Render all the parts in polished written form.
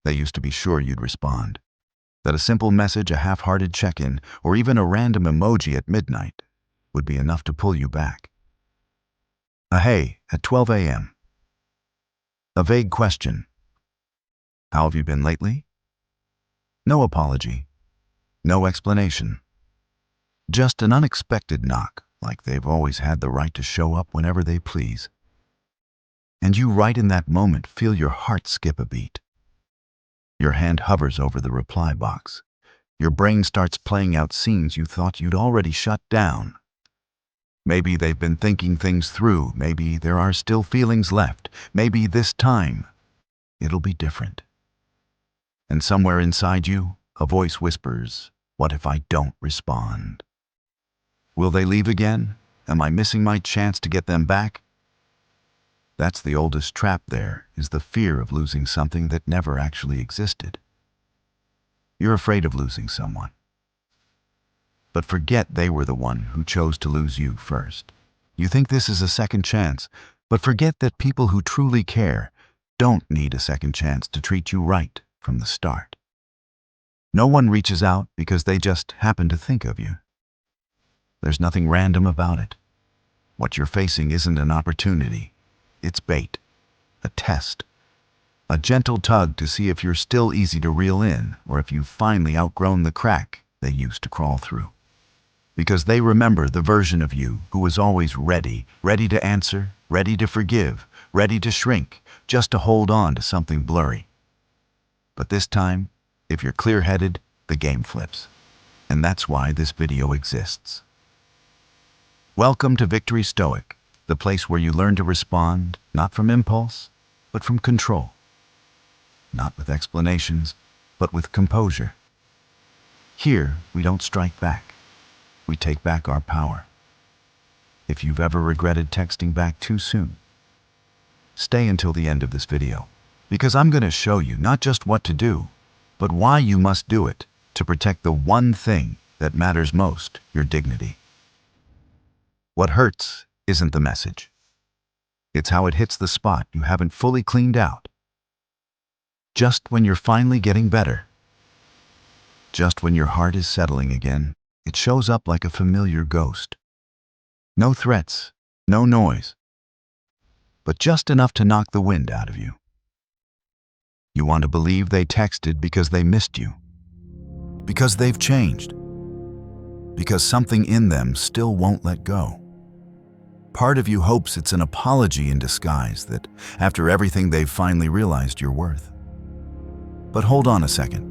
They used to be sure you'd respond. That a simple message, a half-hearted check-in, or even a random emoji at midnight would be enough to pull you back. A hey at 12 a.m. A vague question. How have you been lately? No apology. No explanation. Just an unexpected knock, like they've always had the right to show up whenever they please. And you right in that moment feel your heart skip a beat. Your hand hovers over the reply box. Your brain starts playing out scenes you thought you'd already shut down. Maybe they've been thinking things through. Maybe there are still feelings left. Maybe this time it'll be different. And somewhere inside you, a voice whispers, "What if I don't respond? Will they leave again? Am I missing my chance to get them back?" That's the oldest trap there, is the fear of losing something that never actually existed. You're afraid of losing someone. But forget they were the one who chose to lose you first. You think this is a second chance, but forget that people who truly care don't need a second chance to treat you right from the start. No one reaches out because they just happen to think of you. There's nothing random about it. What you're facing isn't an opportunity. It's bait, a test, a gentle tug to see if you're still easy to reel in or if you've finally outgrown the crack they used to crawl through. Because they remember the version of you who was always ready to answer, ready to forgive, ready to shrink, just to hold on to something blurry. But this time, if you're clear-headed, the game flips. And that's why this video exists. Welcome to Victory Stoic, the place where you learn to respond, not from impulse, but from control. Not with explanations, but with composure. Here, we don't strike back. We take back our power. If you've ever regretted texting back too soon, stay until the end of this video, because I'm going to show you not just what to do, but why you must do it to protect the one thing that matters most, your dignity. What hurts isn't the message. It's how it hits the spot you haven't fully cleaned out. Just when you're finally getting better, just when your heart is settling again, it shows up like a familiar ghost. No threats, no noise, but just enough to knock the wind out of you. You want to believe they texted because they missed you, because they've changed, because something in them still won't let go. Part of you hopes it's an apology in disguise, that after everything they've finally realized your worth. But hold on a second.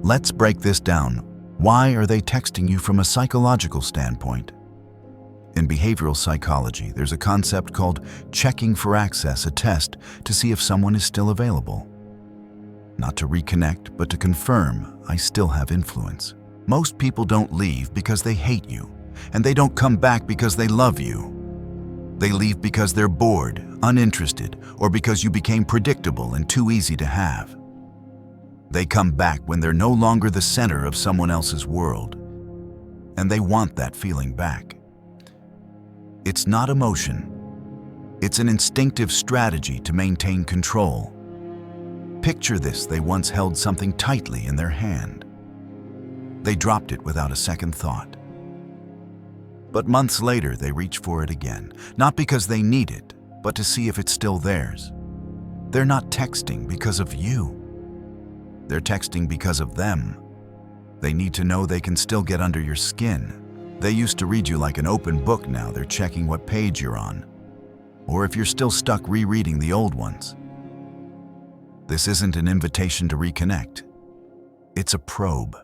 Let's break this down. Why are they texting you from a psychological standpoint? In behavioral psychology, there's a concept called checking for access, a test to see if someone is still available. Not to reconnect, but to confirm, I still have influence. Most people don't leave because they hate you, and they don't come back because they love you. They leave because they're bored, uninterested, or because you became predictable and too easy to have. They come back when they're no longer the center of someone else's world, and they want that feeling back. It's not emotion. It's an instinctive strategy to maintain control. Picture this: they once held something tightly in their hand. They dropped it without a second thought. But months later, they reach for it again, not because they need it, but to see if it's still theirs. They're not texting because of you. They're texting because of them. They need to know they can still get under your skin. They used to read you like an open book. Now they're checking what page you're on, or if you're still stuck rereading the old ones. This isn't an invitation to reconnect. It's a probe.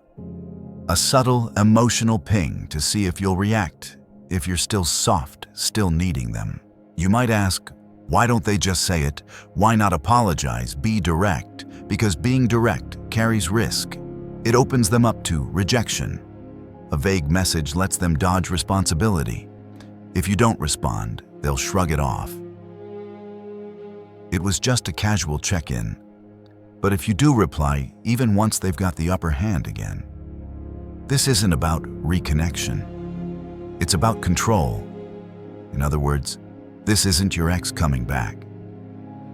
A subtle, emotional ping to see if you'll react, if you're still soft, still needing them. You might ask, why don't they just say it? Why not apologize? Be direct. Because being direct carries risk. It opens them up to rejection. A vague message lets them dodge responsibility. If you don't respond, they'll shrug it off. It was just a casual check-in. But if you do reply, even once they've got the upper hand again, this isn't about reconnection. It's about control. In other words, this isn't your ex coming back.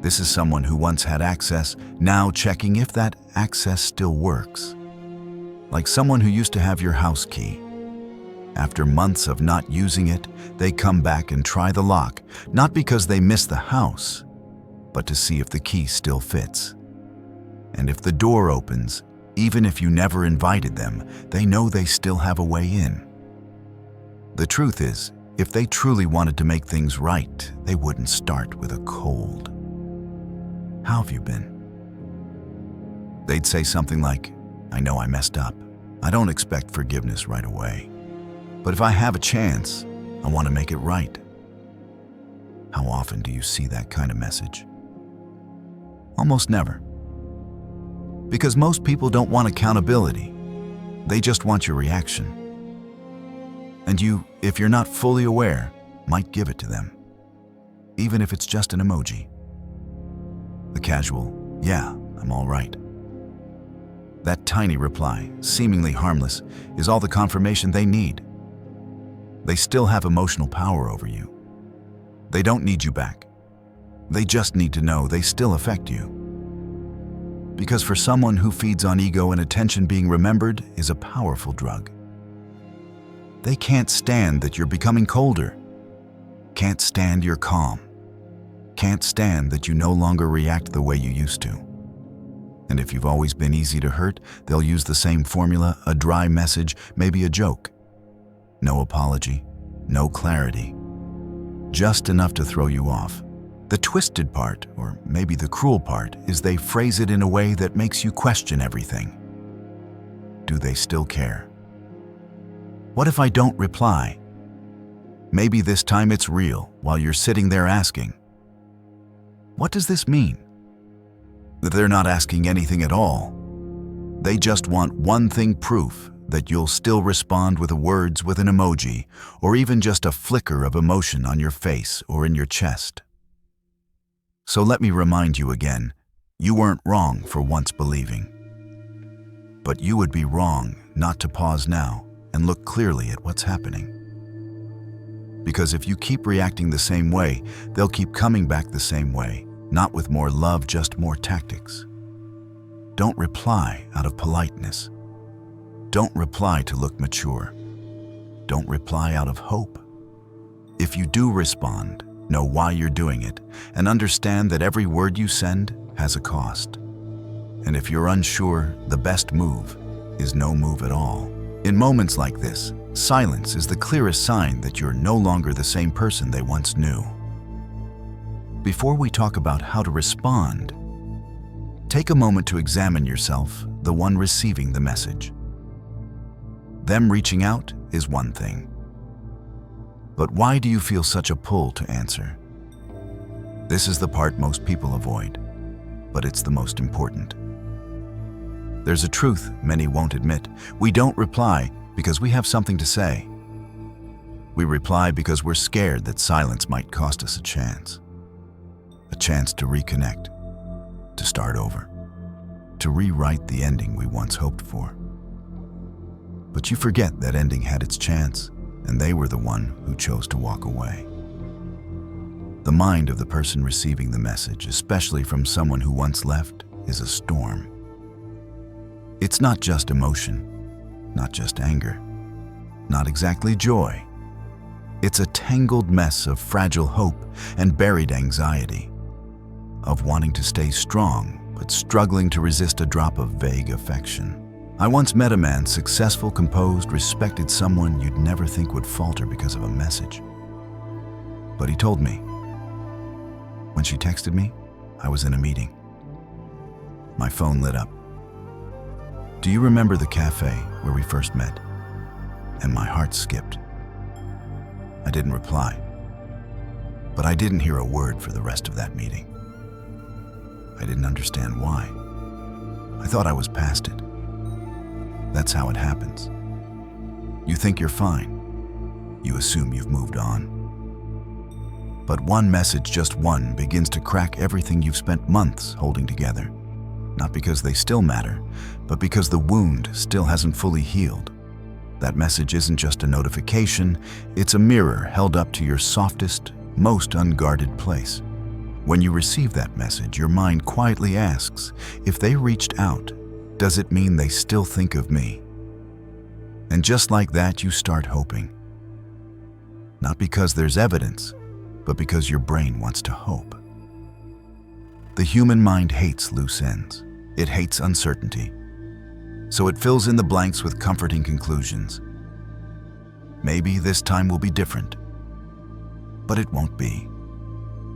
This is someone who once had access, now checking if that access still works. Like someone who used to have your house key. After months of not using it, they come back and try the lock, not because they miss the house, but to see if the key still fits. And if the door opens, even if you never invited them, they know they still have a way in. The truth is, if they truly wanted to make things right, they wouldn't start with a cold. How have you been? They'd say something like, I know I messed up. I don't expect forgiveness right away. But if I have a chance, I want to make it right. How often do you see that kind of message? Almost never. Because most people don't want accountability. They just want your reaction. And you, if you're not fully aware, might give it to them. Even if it's just an emoji. The casual, yeah, I'm all right. That tiny reply, seemingly harmless, is all the confirmation they need. They still have emotional power over you. They don't need you back. They just need to know they still affect you. Because for someone who feeds on ego and attention, being remembered is a powerful drug. They can't stand that you're becoming colder. Can't stand your calm. Can't stand that you no longer react the way you used to. And if you've always been easy to hurt, they'll use the same formula, a dry message, maybe a joke. No apology, no clarity. Just enough to throw you off. The twisted part, or maybe the cruel part, is they phrase it in a way that makes you question everything. Do they still care? What if I don't reply? Maybe this time it's real, while you're sitting there asking, what does this mean? That they're not asking anything at all. They just want one thing, proof that you'll still respond with words, with an emoji, or even just a flicker of emotion on your face or in your chest. So let me remind you again, you weren't wrong for once believing. But you would be wrong not to pause now and look clearly at what's happening. Because if you keep reacting the same way, they'll keep coming back the same way, not with more love, just more tactics. Don't reply out of politeness. Don't reply to look mature. Don't reply out of hope. If you do respond, know why you're doing it, and understand that every word you send has a cost. And if you're unsure, the best move is no move at all. In moments like this, silence is the clearest sign that you're no longer the same person they once knew. Before we talk about how to respond, take a moment to examine yourself, the one receiving the message. Them reaching out is one thing. But why do you feel such a pull to answer? This is the part most people avoid, but it's the most important. There's a truth many won't admit. We don't reply because we have something to say. We reply because we're scared that silence might cost us a chance. A chance to reconnect, to start over, to rewrite the ending we once hoped for. But you forget that ending had its chance, and they were the one who chose to walk away. The mind of the person receiving the message, especially from someone who once left, is a storm. It's not just emotion, not just anger, not exactly joy. It's a tangled mess of fragile hope and buried anxiety, of wanting to stay strong but struggling to resist a drop of vague affection. I once met a man, successful, composed, respected, someone you'd never think would falter because of a message. But he told me, when she texted me, I was in a meeting. My phone lit up. Do you remember the cafe where we first met? And my heart skipped. I didn't reply, but I didn't hear a word for the rest of that meeting. I didn't understand why. I thought I was past it. That's how it happens. You think you're fine. You assume you've moved on. But one message, just one, begins to crack everything you've spent months holding together. Not because they still matter, but because the wound still hasn't fully healed. That message isn't just a notification, it's a mirror held up to your softest, most unguarded place. When you receive that message, your mind quietly asks, if they reached out, does it mean they still think of me? And just like that, you start hoping. Not because there's evidence, but because your brain wants to hope. The human mind hates loose ends. It hates uncertainty. So it fills in the blanks with comforting conclusions. Maybe this time will be different. But it won't be.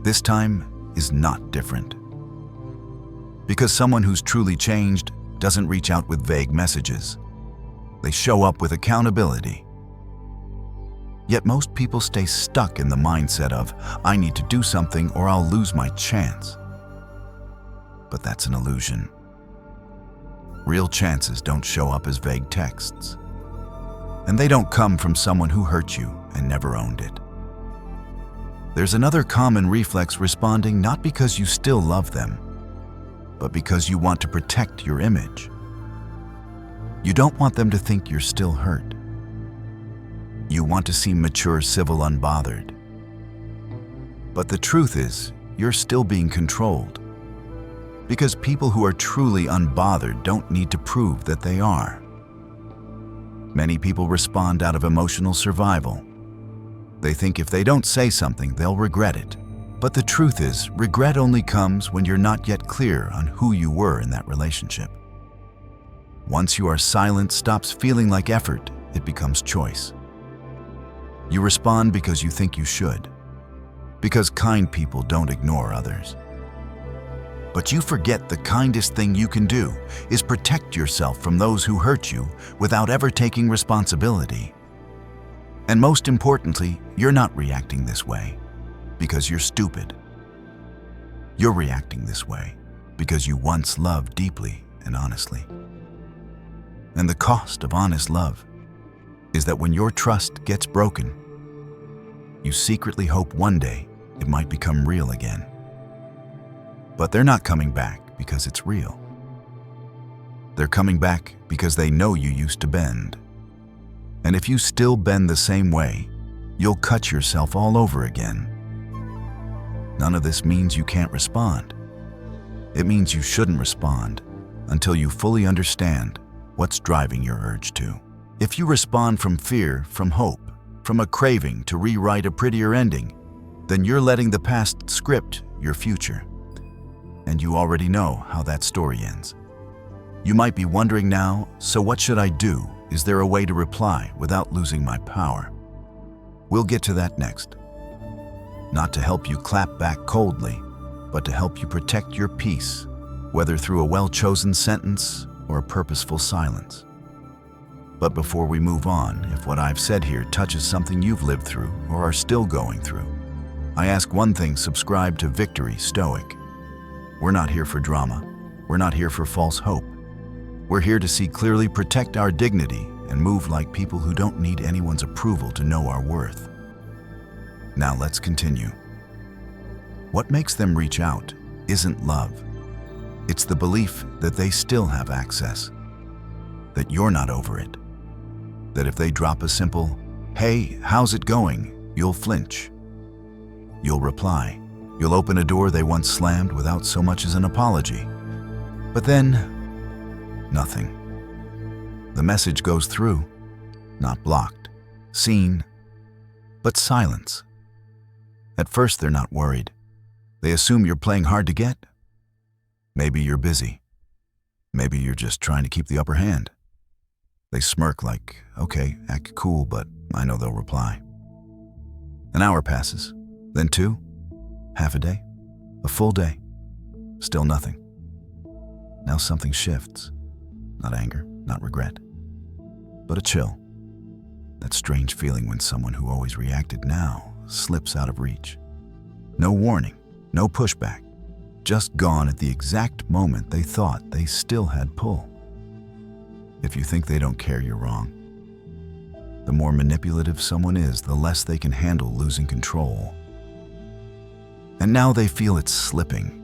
This time is not different. Because someone who's truly changed doesn't reach out with vague messages. They show up with accountability. Yet most people stay stuck in the mindset of, I need to do something or I'll lose my chance. But that's an illusion. Real chances don't show up as vague texts. And they don't come from someone who hurt you and never owned it. There's another common reflex responding not because you still love them, but because you want to protect your image. You don't want them to think you're still hurt. You want to seem mature, civil, unbothered. But the truth is, you're still being controlled. Because people who are truly unbothered don't need to prove that they are. Many people respond out of emotional survival. They think if they don't say something, they'll regret it. But the truth is, regret only comes when you're not yet clear on who you were in that relationship. Once you are silent stops feeling like effort, it becomes choice. You respond because you think you should. Because kind people don't ignore others. But you forget the kindest thing you can do is protect yourself from those who hurt you without ever taking responsibility. And most importantly, you're not reacting this way because you're stupid. You're reacting this way because you once loved deeply and honestly. And the cost of honest love is that when your trust gets broken, you secretly hope one day it might become real again. But they're not coming back because it's real. They're coming back because they know you used to bend. And if you still bend the same way, you'll cut yourself all over again. None of this means you can't respond. It means you shouldn't respond until you fully understand what's driving your urge to. If you respond from fear, from hope, from a craving to rewrite a prettier ending, then you're letting the past script your future. And you already know how that story ends. You might be wondering now, so what should I do? Is there a way to reply without losing my power? We'll get to that next. Not to help you clap back coldly, but to help you protect your peace, whether through a well-chosen sentence or a purposeful silence. But before we move on, if what I've said here touches something you've lived through or are still going through, I ask one thing: subscribe to Victory Stoic. We're not here for drama. We're not here for false hope. We're here to see clearly, protect our dignity, and move like people who don't need anyone's approval to know our worth. Now let's continue. What makes them reach out isn't love. It's the belief that they still have access, that you're not over it, that if they drop a simple, "Hey, how's it going?" you'll flinch. You'll reply. You'll open a door they once slammed without so much as an apology. But then, nothing. The message goes through, not blocked, seen, but silence. At first, they're not worried. They assume you're playing hard to get. Maybe you're busy. Maybe you're just trying to keep the upper hand. They smirk like, okay, act cool, but I know they'll reply. An hour passes, then two, half a day, a full day, still nothing. Now something shifts. Not anger, not regret, but a chill. That strange feeling when someone who always reacted now slips out of reach. No warning, no pushback, just gone at the exact moment they thought they still had pull. If you think they don't care, you're wrong. The more manipulative someone is, the less they can handle losing control. And now they feel it's slipping.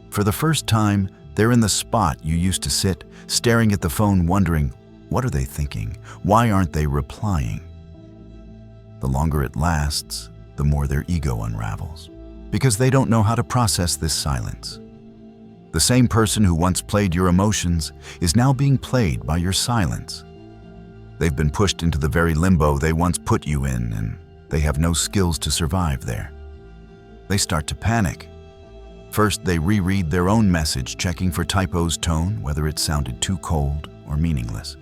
For the first time, they're in the spot you used to sit, staring at the phone, wondering, what are they thinking? Why aren't they replying? The longer it lasts, the more their ego unravels. because they don't know how to process this silence. The same person who once played your emotions is now being played by your silence. They've been pushed into the very limbo they once put you in, and they have no skills to survive there. They start to panic. First, they reread their own message, checking for typos, tone, whether it sounded too cold or meaningless.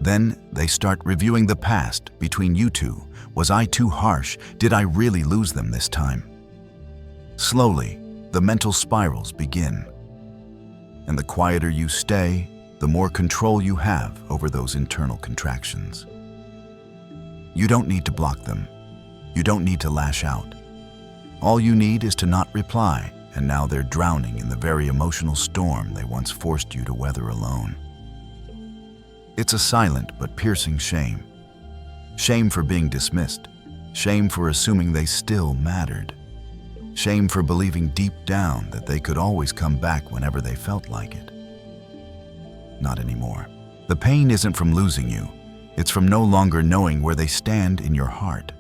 Then they start reviewing the past between you two. Was I too harsh? Did I really lose them this time? Slowly, the mental spirals begin. And the quieter you stay, the more control you have over those internal contractions. You don't need to block them. You don't need to lash out. All you need is to not reply, and now they're drowning in the very emotional storm they once forced you to weather alone. It's a silent but piercing shame. Shame for being dismissed. Shame for assuming they still mattered. Shame for believing deep down that they could always come back whenever they felt like it. Not anymore. The pain isn't from losing you. It's from no longer knowing where they stand in your heart.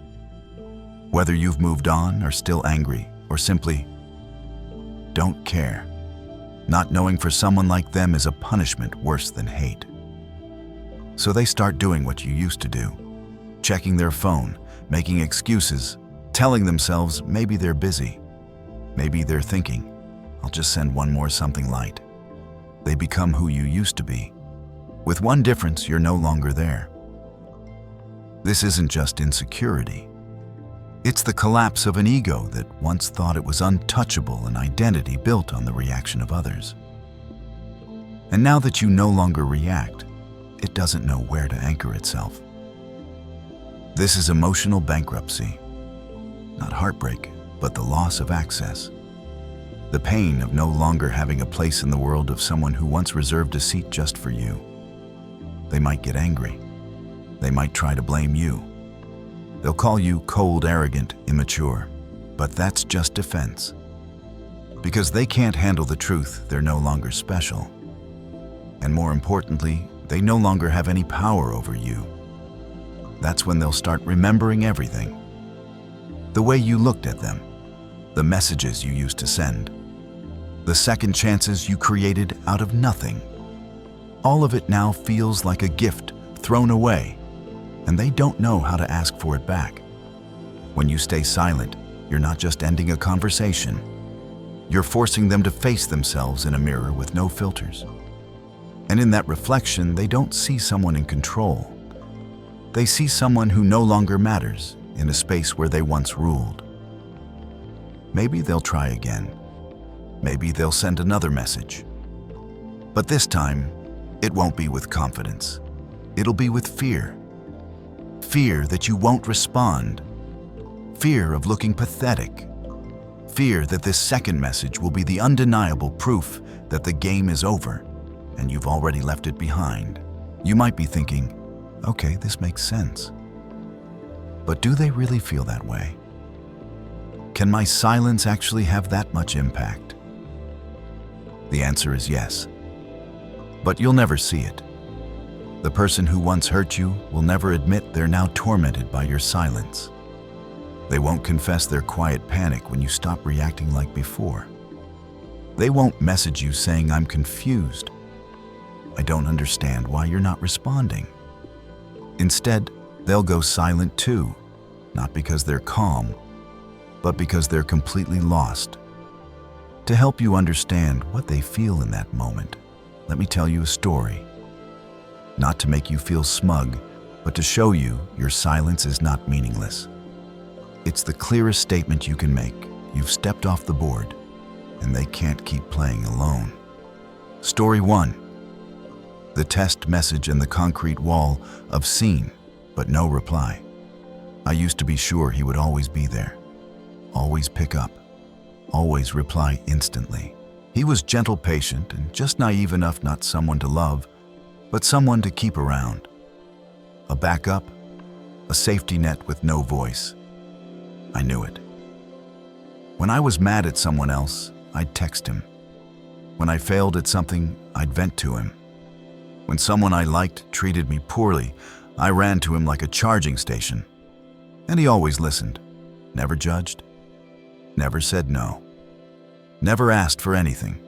Whether you've moved on or still angry or simply don't care. Not knowing for someone like them is a punishment worse than hate. So they start doing what you used to do. Checking their phone, making excuses, telling themselves maybe they're busy. Maybe they're thinking, I'll just send one more something light. They become who you used to be. With one difference, you're no longer there. This isn't just insecurity. It's the collapse of an ego that once thought it was untouchable, an identity built on the reaction of others. And now that you no longer react, it doesn't know where to anchor itself. This is emotional bankruptcy. Not heartbreak, but the loss of access. The pain of no longer having a place in the world of someone who once reserved a seat just for you. They might get angry. They might try to blame you. They'll call you cold, arrogant, immature, but that's just defense. Because they can't handle the truth, they're no longer special. And more importantly, they no longer have any power over you. That's when they'll start remembering everything. The way you looked at them, the messages you used to send, the second chances you created out of nothing. All of it now feels like a gift thrown away, and they don't know how to ask for it back. When you stay silent, you're not just ending a conversation. You're forcing them to face themselves in a mirror with no filters. And in that reflection, they don't see someone in control. They see someone who no longer matters in a space where they once ruled. Maybe they'll try again. Maybe they'll send another message. But this time, it won't be with confidence. It'll be with fear. Fear that you won't respond. Fear of looking pathetic. Fear that this second message will be the undeniable proof that the game is over and you've already left it behind. You might be thinking, okay, this makes sense. But do they really feel that way? Can my silence actually have that much impact? The answer is yes. But you'll never see it. The person who once hurt you will never admit they're now tormented by your silence. They won't confess their quiet panic when you stop reacting like before. They won't message you saying, I'm confused. I don't understand why you're not responding. Instead, they'll go silent too, not because they're calm, but because they're completely lost. To help you understand what they feel in that moment, let me tell you a story. Not to make you feel smug, but to show you your silence is not meaningless. It's the clearest statement you can make. You've stepped off the board, and they can't keep playing alone. Story 1. The test message in the concrete wall of seen, but no reply. I used to be sure he would always be there, always pick up, always reply instantly. He was gentle, patient, and just naive enough, not someone to love, but someone to keep around. A backup, a safety net with no voice. I knew it. When I was mad at someone else, I'd text him. When I failed at something, I'd vent to him. When someone I liked treated me poorly, I ran to him like a charging station. And he always listened, never judged, Never said no. Never asked for anything.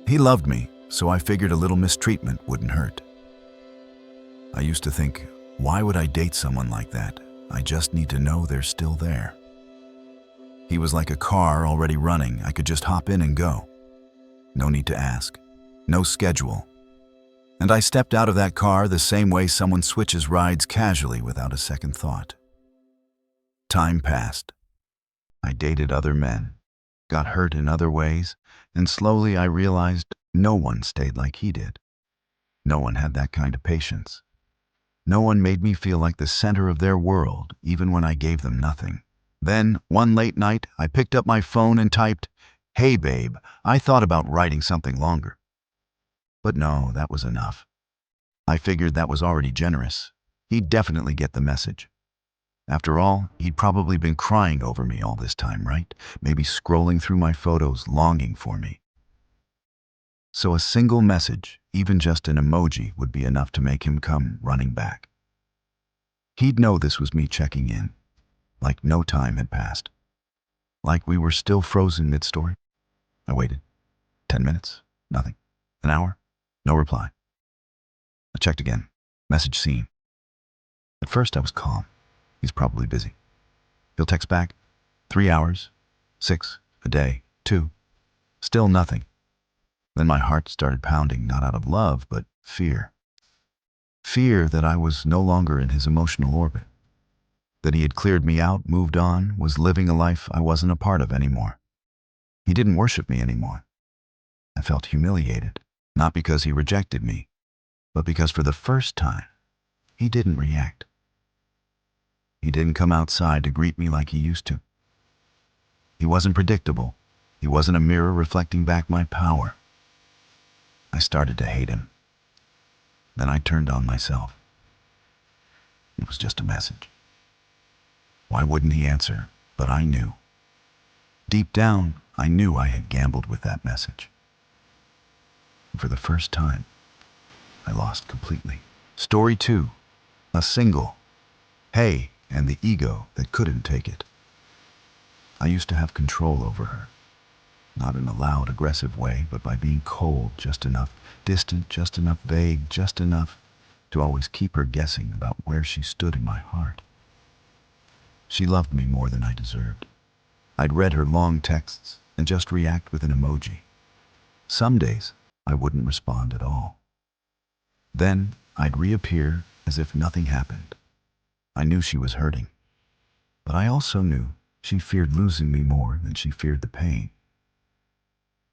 He loved me, so I figured a little mistreatment wouldn't hurt. I used to think, why would I date someone like that? I just need to know they're still there. He was like a car already running. I could just hop in and go. No need to ask. No schedule. And I stepped out of that car the same way someone switches rides casually without a second thought. Time passed. I dated other men, got hurt in other ways, and slowly I realized no one stayed like he did. No one had that kind of patience. No one made me feel like the center of their world, even when I gave them nothing. Then, one late night, I picked up my phone and typed, "Hey babe, I thought about writing something longer." But no, that was enough. I figured that was already generous. He'd definitely get the message. After all, he'd probably been crying over me all this time, right? Maybe scrolling through my photos, longing for me. So a single message, even just an emoji, would be enough to make him come running back. He'd know this was me checking in, like no time had passed. Like we were still frozen mid-story. I waited. 10 minutes, nothing. An hour, no reply. I checked again. Message seen. At first I was calm. He's probably busy. He'll text back. 3 hours, 6, a day, 2. Still nothing. Then my heart started pounding, not out of love, but fear. Fear that I was no longer in his emotional orbit. That he had cleared me out, moved on, was living a life I wasn't a part of anymore. He didn't worship me anymore. I felt humiliated, not because he rejected me, but because for the first time, he didn't react. He didn't come outside to greet me like he used to. He wasn't predictable. He wasn't a mirror reflecting back my power. I started to hate him. Then I turned on myself. It was just a message. Why wouldn't he answer? But I knew. Deep down, I knew I had gambled with that message. For the first time, I lost completely. Story 2. A single. Hey, and the ego that couldn't take it. I used to have control over her. Not in a loud, aggressive way, but by being cold just enough, distant just enough, vague just enough to always keep her guessing about where she stood in my heart. She loved me more than I deserved. I'd read her long texts and just react with an emoji. Some days, I wouldn't respond at all. Then, I'd reappear as if nothing happened. I knew she was hurting, but I also knew she feared losing me more than she feared the pain.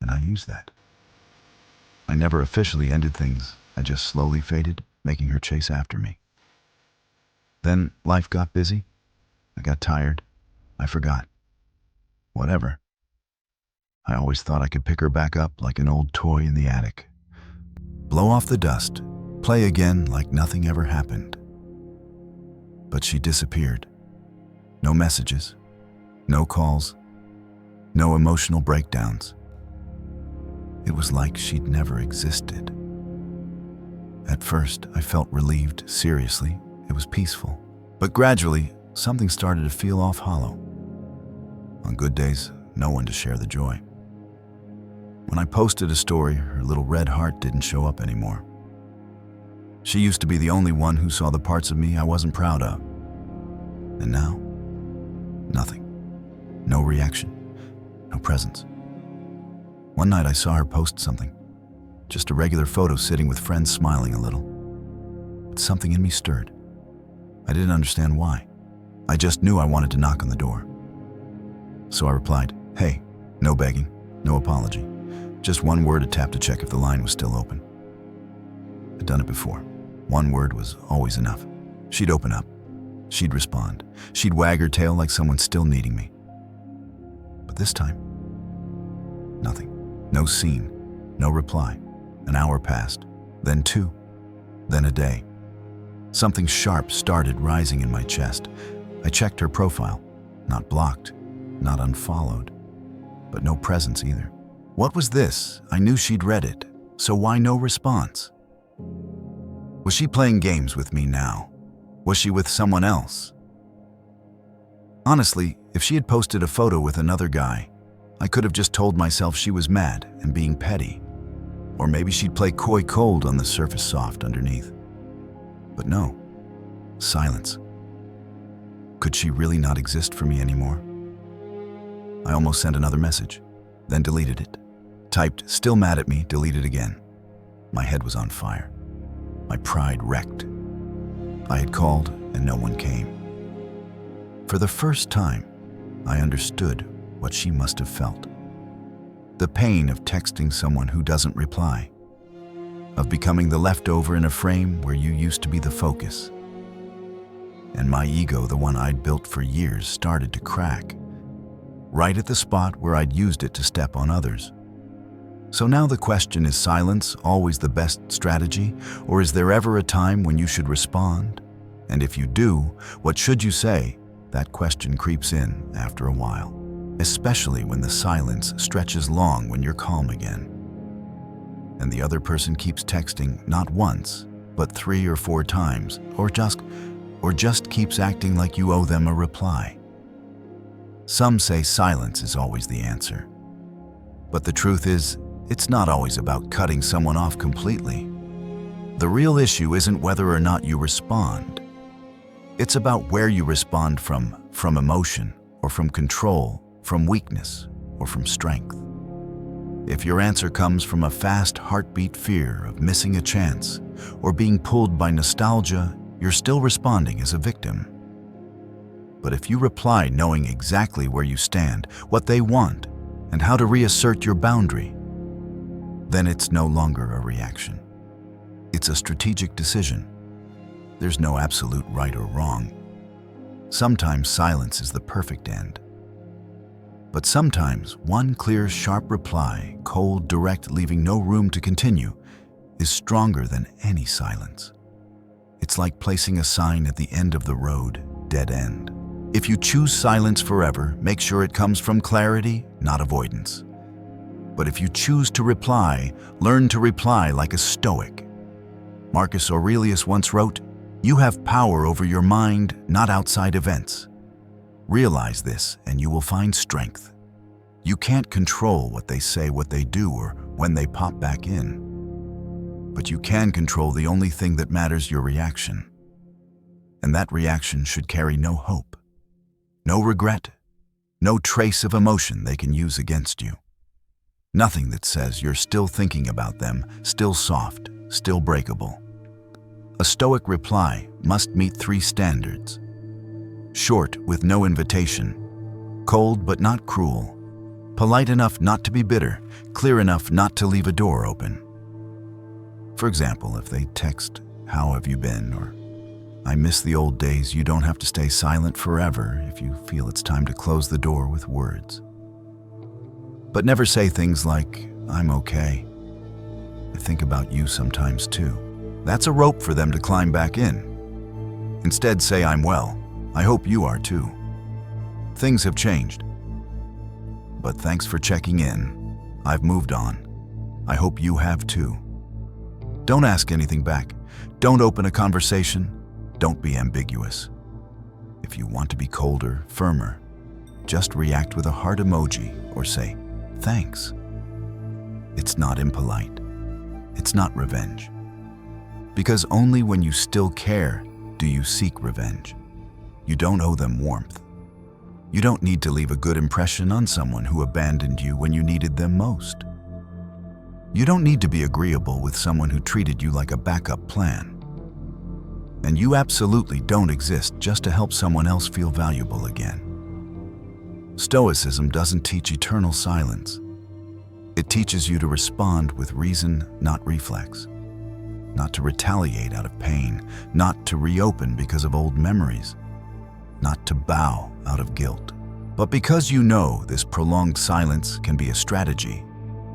And I used that. I never officially ended things. I just slowly faded, making her chase after me. Then life got busy. I got tired. I forgot. Whatever. I always thought I could pick her back up like an old toy in the attic. Blow off the dust, play again like nothing ever happened. But she disappeared. No messages, no calls, no emotional breakdowns. It was like she'd never existed. At first, I felt relieved. Seriously, it was peaceful. But gradually, something started to feel off hollow. On good days, no one to share the joy. When I posted a story, her little red heart didn't show up anymore. She used to be the only one who saw the parts of me I wasn't proud of. And now, nothing. No reaction, no presence. One night I saw her post something. Just a regular photo sitting with friends smiling a little. But something in me stirred. I didn't understand why. I just knew I wanted to knock on the door. So I replied, "Hey," no begging, no apology. Just one word, a tap to check if the line was still open. I'd done it before. One word was always enough. She'd open up. She'd respond. She'd wag her tail like someone still needing me. But this time, nothing. No scene, no reply. An hour passed, then 2, then a day. Something sharp started rising in my chest. I checked her profile. Not blocked, not unfollowed, but no presence either. What was this? I knew she'd read it, so why no response? Was she playing games with me now? Was she with someone else? Honestly, If she had posted a photo with another guy, I could have just told myself she was mad and being petty. Or maybe she'd play coy cold on the surface, soft underneath. But no, silence. Could she really not exist for me anymore? I almost sent another message, then deleted it. Typed, "Still mad at me," deleted again. My head was on fire. My pride wrecked. I had called and no one came. For the first time, I understood what she must have felt. The pain of texting someone who doesn't reply, of becoming the leftover in a frame where you used to be the focus. And my ego, the one I'd built for years, started to crack, right at the spot where I'd used it to step on others. So now the question is silence always the best strategy, or is there ever a time when you should respond? And if you do, what should you say? That question creeps in after a while, especially when the silence stretches long when you're calm again. And the other person keeps texting not once, but 3 or 4 times, or just keeps acting like you owe them a reply. Some say silence is always the answer. But the truth is, it's not always about cutting someone off completely. The real issue isn't whether or not you respond. It's about where you respond from emotion, or from control, from weakness, or from strength. If your answer comes from a fast heartbeat fear of missing a chance, or being pulled by nostalgia, you're still responding as a victim. But if you reply knowing exactly where you stand, what they want, and how to reassert your boundary, then it's no longer a reaction. It's a strategic decision. There's no absolute right or wrong. Sometimes silence is the perfect end. But sometimes one clear, sharp reply, cold, direct, leaving no room to continue, is stronger than any silence. It's like placing a sign at the end of the road, dead end. If you choose silence forever, make sure it comes from clarity, not avoidance. But if you choose to reply, learn to reply like a Stoic. Marcus Aurelius once wrote, "You have power over your mind, not outside events." Realize this and you will find strength. You can't control what they say, what they do, or when they pop back in. But you can control the only thing that matters, your reaction. And that reaction should carry no hope, no regret, no trace of emotion they can use against you. Nothing that says you're still thinking about them, still soft, still breakable. A Stoic reply must meet 3 standards. Short with no invitation, cold but not cruel, polite enough not to be bitter, clear enough not to leave a door open. For example, if they text, "How have you been?" or "I miss the old days," you don't have to stay silent forever if you feel it's time to close the door with words. But never say things like, "I'm okay. I think about you sometimes too." That's a rope for them to climb back in. Instead, say, "I'm well. I hope you are too. Things have changed. But thanks for checking in. I've moved on. I hope you have too." Don't ask anything back. Don't open a conversation. Don't be ambiguous. If you want to be colder, firmer, just react with a heart emoji or say, "Thanks." It's not impolite. It's not revenge. Because only when you still care do you seek revenge. You don't owe them warmth. You don't need to leave a good impression on someone who abandoned you when you needed them most. You don't need to be agreeable with someone who treated you like a backup plan. And you absolutely don't exist just to help someone else feel valuable again. Stoicism doesn't teach eternal silence. It teaches you to respond with reason, not reflex. Not to retaliate out of pain, not to reopen because of old memories, not to bow out of guilt. But because you know this prolonged silence can be a strategy,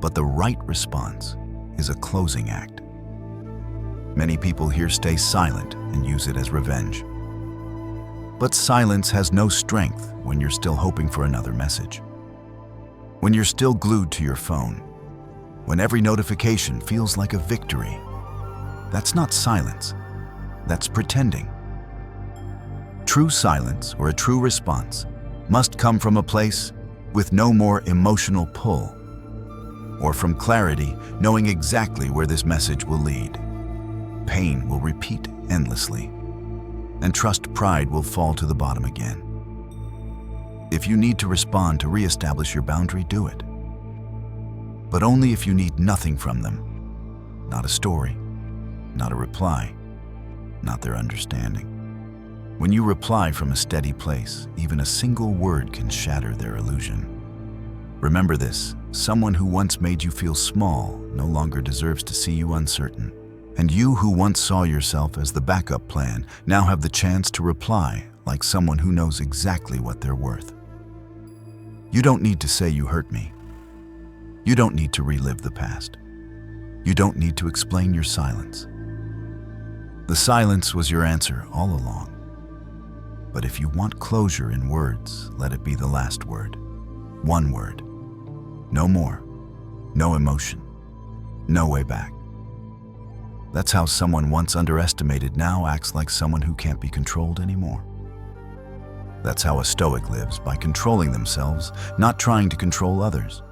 but the right response is a closing act. Many people here stay silent and use it as revenge. But silence has no strength when you're still hoping for another message. When you're still glued to your phone, when every notification feels like a victory. That's not silence, that's pretending. True silence, or a true response, must come from a place with no more emotional pull, or from clarity, knowing exactly where this message will lead. Pain will repeat endlessly, and trust pride will fall to the bottom again. If you need to respond to reestablish your boundary, do it. But only if you need nothing from them. Not a story, not a reply, not their understanding. When you reply from a steady place, even a single word can shatter their illusion. Remember this: someone who once made you feel small no longer deserves to see you uncertain. And you who once saw yourself as the backup plan now have the chance to reply like someone who knows exactly what they're worth. You don't need to say you hurt me. You don't need to relive the past. You don't need to explain your silence. The silence was your answer all along. But if you want closure in words, let it be the last word. One word. No more. No emotion. No way back. That's how someone once underestimated now acts like someone who can't be controlled anymore. That's how a Stoic lives, by controlling themselves, not trying to control others.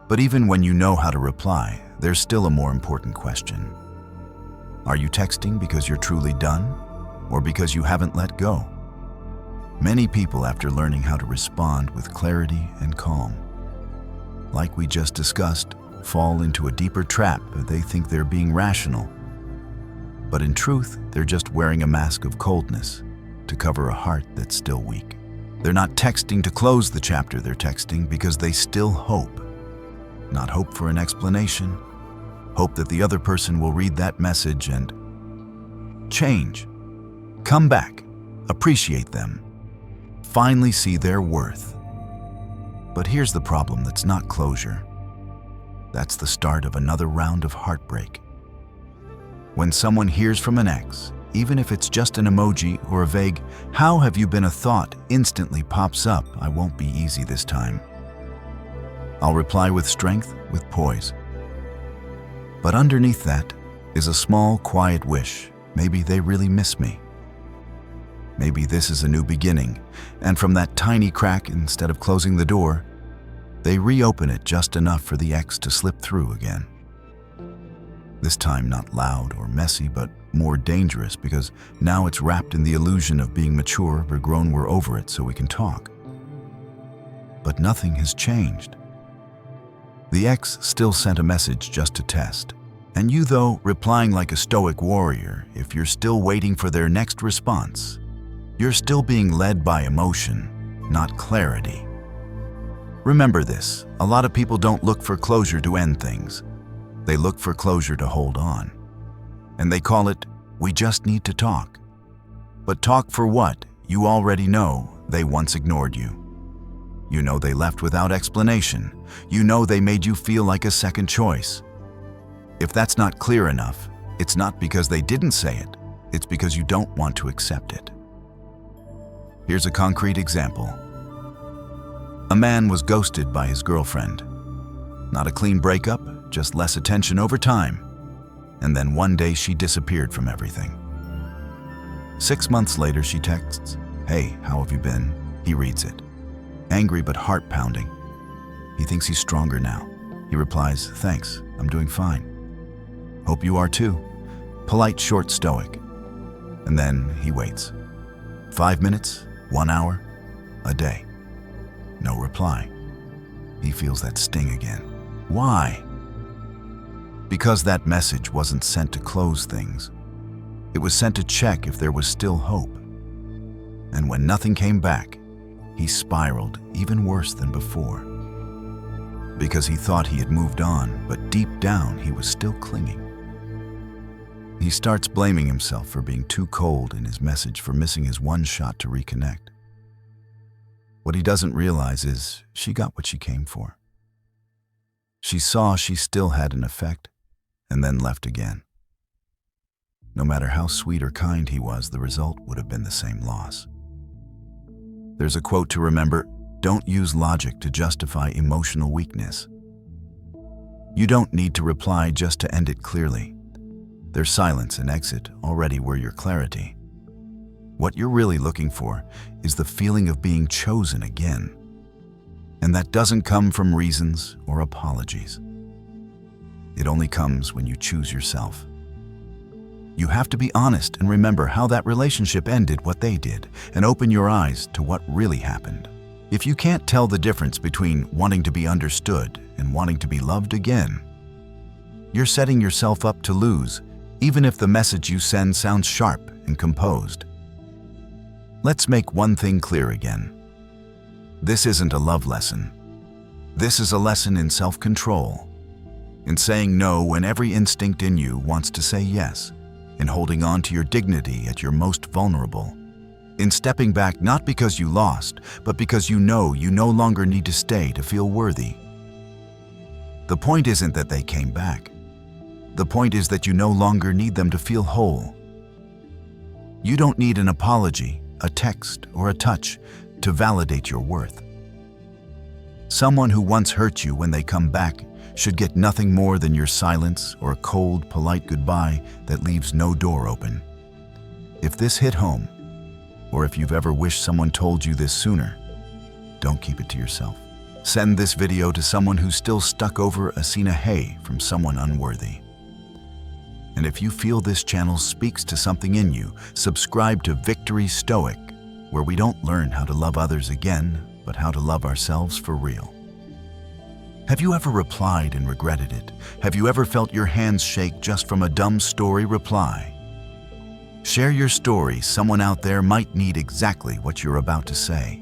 But even when you know how to reply, there's still a more important question. Are you texting because you're truly done, or because you haven't let go? Many people, after learning how to respond with clarity and calm, like we just discussed, fall into a deeper trap. They think they're being rational. But in truth, they're just wearing a mask of coldness to cover a heart that's still weak. They're not texting to close the chapter, they're texting because they still hope. Not hope for an explanation, hope that the other person will read that message and change, come back, appreciate them, finally see their worth. But here's the problem: that's not closure. That's the start of another round of heartbreak. When someone hears from an ex, even if it's just an emoji or a vague "how have you been," a thought instantly pops up: I won't be easy this time. I'll reply with strength, with poise. But underneath that is a small, quiet wish. Maybe they really miss me. Maybe this is a new beginning, and from that tiny crack, instead of closing the door, they reopen it just enough for the ex to slip through again. This time not loud or messy, but more dangerous, because now it's wrapped in the illusion of being mature. We're grown, we're over it, so we can talk. But nothing has changed. The ex still sent a message just to test. And you, though, replying like a Stoic warrior, if you're still waiting for their next response, you're still being led by emotion, not clarity. Remember this: a lot of people don't look for closure to end things. They look for closure to hold on. And they call it, we just need to talk. But talk for what? You already know they once ignored you. You know they left without explanation. You know they made you feel like a second choice. If that's not clear enough, it's not because they didn't say it. It's because you don't want to accept it. Here's a concrete example. A man was ghosted by his girlfriend. Not a clean breakup, just less attention over time. And then one day she disappeared from everything. 6 months later she texts, "Hey, how have you been?" He reads it. Angry but heart-pounding. He thinks he's stronger now. He replies, "Thanks, I'm doing fine. Hope you are too." Polite, short, Stoic. And then he waits. 5 minutes, 1 hour, a day. No reply. He feels that sting again. Why? Because that message wasn't sent to close things. It was sent to check if there was still hope. And when nothing came back, he spiraled even worse than before. Because he thought he had moved on, but deep down he was still clinging. He starts blaming himself for being too cold in his message, for missing his one shot to reconnect. What he doesn't realize is she got what she came for. She saw she still had an effect, and then left again. No matter how sweet or kind he was, the result would have been the same loss. There's a quote to remember: don't use logic to justify emotional weakness. You don't need to reply just to end it clearly. Their silence and exit already were your clarity. What you're really looking for is the feeling of being chosen again. And that doesn't come from reasons or apologies. It only comes when you choose yourself. You have to be honest and remember how that relationship ended what they did, and open your eyes to what really happened. If you can't tell the difference between wanting to be understood and wanting to be loved again, you're setting yourself up to lose, even if the message you send sounds sharp and composed. Let's make one thing clear again. This isn't a love lesson. This is a lesson in self-control, in saying no when every instinct in you wants to say yes, in holding on to your dignity at your most vulnerable, in stepping back not because you lost, but because you know you no longer need to stay to feel worthy. The point isn't that they came back. The point is that you no longer need them to feel whole. You don't need an apology, a text, or a touch to validate your worth. Someone who once hurt you when they come back should get nothing more than your silence or a cold, polite goodbye that leaves no door open. If this hit home, or if you've ever wished someone told you this sooner, don't keep it to yourself. Send this video to someone who's still stuck over a scene of hey from someone unworthy. And if you feel this channel speaks to something in you, subscribe to Victory Stoic, where we don't learn how to love others again, but how to love ourselves for real. Have you ever replied and regretted it? Have you ever felt your hands shake just from a dumb story reply? Share your story. Someone out there might need exactly what you're about to say.